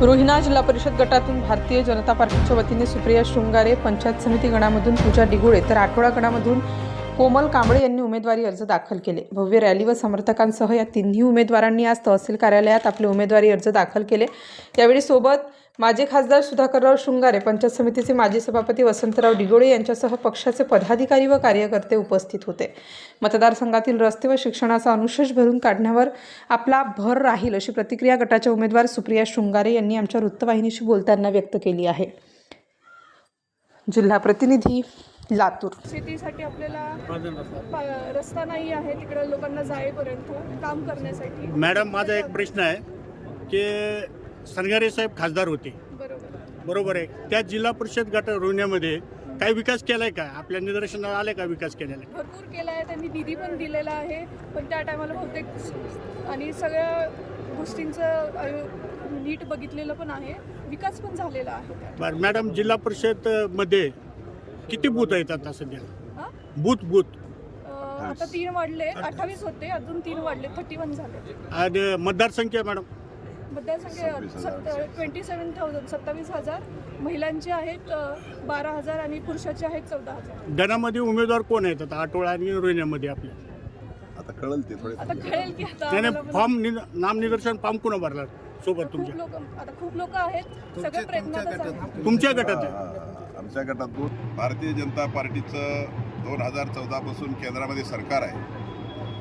रोहिणा जिल्हा परिषद गटातून भारतीय जनता पार्टीच्या वतीने सुप्रिया शृंगारे, पंचायत समिती गणामधून पूजा डिगोळे तर आठवडा गणामधून कोमल कांबळे यांनी उमेदवारी अर्ज दाखल केले। भव्य रॅली व समर्थकांसह या तिन्ही उमेदवारांनी आज तहसील कार्यालयात आपले उमेदवारी अर्ज दाखल केले। यावेळी सोबत माजी खासदार सुधाकरराव शृंगारे, पंचायत समितीचे माजी सभापती वसंतराव डिगोळे यांच्यासह पक्षाचे पदाधिकारी व कार्यकर्ते उपस्थित होते। मतदारसंघातील रस्ते व शिक्षणाचा अनुशेष भरून काढण्यावर आपला भर राहील अशी प्रतिक्रिया गटाच्या उमेदवार सुप्रिया शृंगारे यांनी आमच्या वृत्तवाहिनीशी बोलताना व्यक्त केली आहे। जिल्हा प्रतिनिधी लातूर। शेतीसाठी आपल्याला रस्ता नाही आहे, तिकडे लोकांना जाईपर्यंत काम करण्यासाठी। मॅडम, माझा एक प्रश्न आहे की संगारे साहेब खासदार होते, बरोबर आहे, त्या जिल्हा परिषद गट रोहिण्यामध्ये काही विकास केलाय का? आपल्या निदर्शनाला आले का विकास केलेला? भरपूर केला आहे, त्यांनी निधी पण दिलेला आहे, पण त्या टायमाला बहुतेक आणि सगळ्या गोष्टींचं नीट बघितलेलं पण आहे, विकास पण झालेला आहे। बरं मॅडम, जिल्हा परिषद मध्ये किती बूथ आहेत आता सध्या? बूथ आता 3 वाढले, 28 होते, अजून 3 वाढले, 31 झाले। आणि मतदारसंख्या मॅडम? मतदारसंख्या 27,000 महिलांचे आहेत, 12,000 आणि पुरुषाचे आहेत 14,000। गणामध्ये उमेदवार कोण आहेत आता आठवडा आणि रोहिण्यामध्ये आपल्या? आता कळेल ते थोडे, आता कळेल की त्याने फॉर्म नाम निदर्शन फॉर्म कोण भरला सोबत तुमच्या? खूप लोक आहेत, सगळे प्रयत्नातच आहेत। तुमच्या गटात? आमच्या गटातून भारतीय जनता पार्टीचं 2014 पासून केंद्रामध्ये सरकार आहे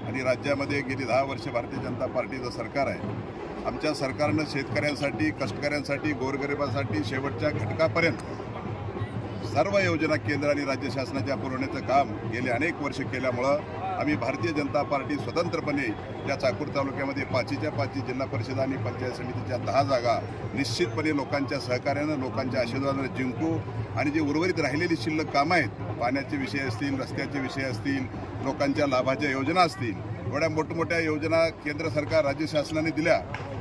आणि राज्यामध्ये गेली 10 वर्ष भारतीय जनता पार्टीचं सरकार आहे। आमच्या सरकारनं शेतकऱ्यांसाठी, कष्टकऱ्यांसाठी, गोरगरिबांसाठी शेवटच्या घटकापर्यंत सर्व योजना केंद्र आणि राज्य शासनाच्या पुरवण्याचं काम गेले अनेक वर्ष केल्यामुळं आम्ही भारतीय जनता पार्टी स्वतंत्रपणे या चाकूर तालुक्यामध्ये 5च्या 5 जिल्हा परिषद आणि पंचायत समितीच्या 10 जागा निश्चितपणे लोकांच्या सहकार्यानं, लोकांच्या आशीर्वादानं जिंकू आणि जी उर्वरित राहिलेली शिल्लक कामं आहेत, पाण्याचे विषय असतील, रस्त्याचे विषय असतील, लोकांच्या लाभाच्या योजना असतील, एवढ्या मोठमोठ्या योजना केंद्र सरकार, राज्य शासनाने दिल्या,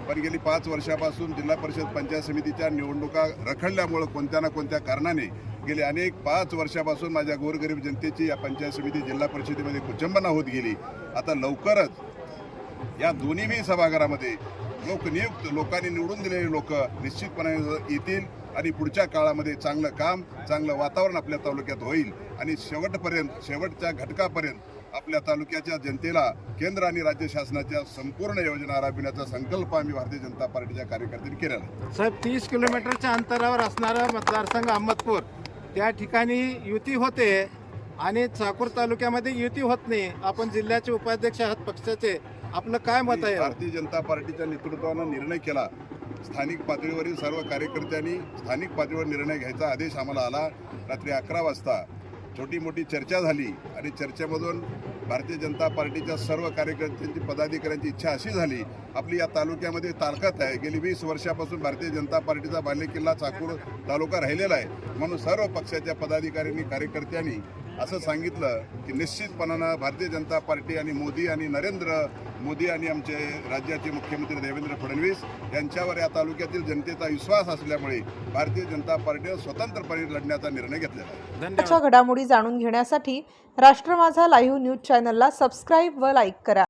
पण गेली 5 वर्षापासून जिल्हा परिषद पंचायत समितीच्या निवडणुका रखडल्यामुळं कोणत्या ना कोणत्या कारणाने गेले अनेक 5 वर्षापासून माझ्या गोरगरीब जनतेची या पंचायत समिती जिल्हा परिषदेमध्ये कुचंबना होत गेली। आता लवकरच या दोन्ही सभागृहामध्ये लोकनियुक्त, लोकांनी निवडून दिलेले लोक निश्चितपणे येतील आणि पुढच्या काळामध्ये चांगलं काम, चांगलं वातावरण आपल्या तालुक्यात होईल आणि शेवटच्या घटकापर्यंत आपल्या तालुक्याच्या जनतेला केंद्र आणि राज्य शासनाच्या संपूर्ण योजना राबविण्याचा संकल्प आम्ही भारतीय जनता पार्टीच्या कार्यकर्त्यांनी केलेला आहे। साहेब, 30 किलोमीटरच्या अंतरावर असणारा मतदारसंघ अहमदपूर, त्या ठिकाणी युती होते आणि चाकूर तालुक्यामध्ये युती होत नाही। आपण जिल्ह्याचे उपाध्यक्ष आहात पक्षाचे, आपलं काय मत आहे? भारतीय जनता पार्टीच्या नेतृत्वानं निर्णय केला, स्थानिक पातळीवरील सर्व कार्यकर्त्यांनी स्थानिक पातळीवर निर्णय घ्यायचा आदेश आम्हाला आला। रात्री 11 वाजता छोटी मोठी चर्चा झाली आणि चर्चेमधून भारतीय जनता पार्टीच्या सर्व कार्यकर्त्यांची, पदाधिकाऱ्यांची इच्छा अशी झाली, आपली या तालुक्यामध्ये ताकद आहे, गेली 20 वर्षापासून भारतीय जनता पार्टीचा बालेकिल्ला चाकूर तालुका राहिलेला आहे, म्हणून सर्व पक्षाच्या पदाधिकाऱ्यांनी, कार्यकर्त्यांनी असं सांगितलं की निश्चितपणानं भारतीय जनता पार्टी आणि नरेंद्र मोदी आणि आमचे राज्याचे मुख्यमंत्री देवेंद्र फडणवीस यांच्यावर या तालुक्यातील जनतेचा विश्वास असल्यामुळे भारतीय जनता पार्टीने स्वतंत्रपणे लढण्याचा निर्णय घेतलेला आहे। घडामोडी जाणून घेण्यासाठी राष्ट्र माझा लाईव्ह न्यूज चॅनलला सबस्क्राईब व लाईक करा।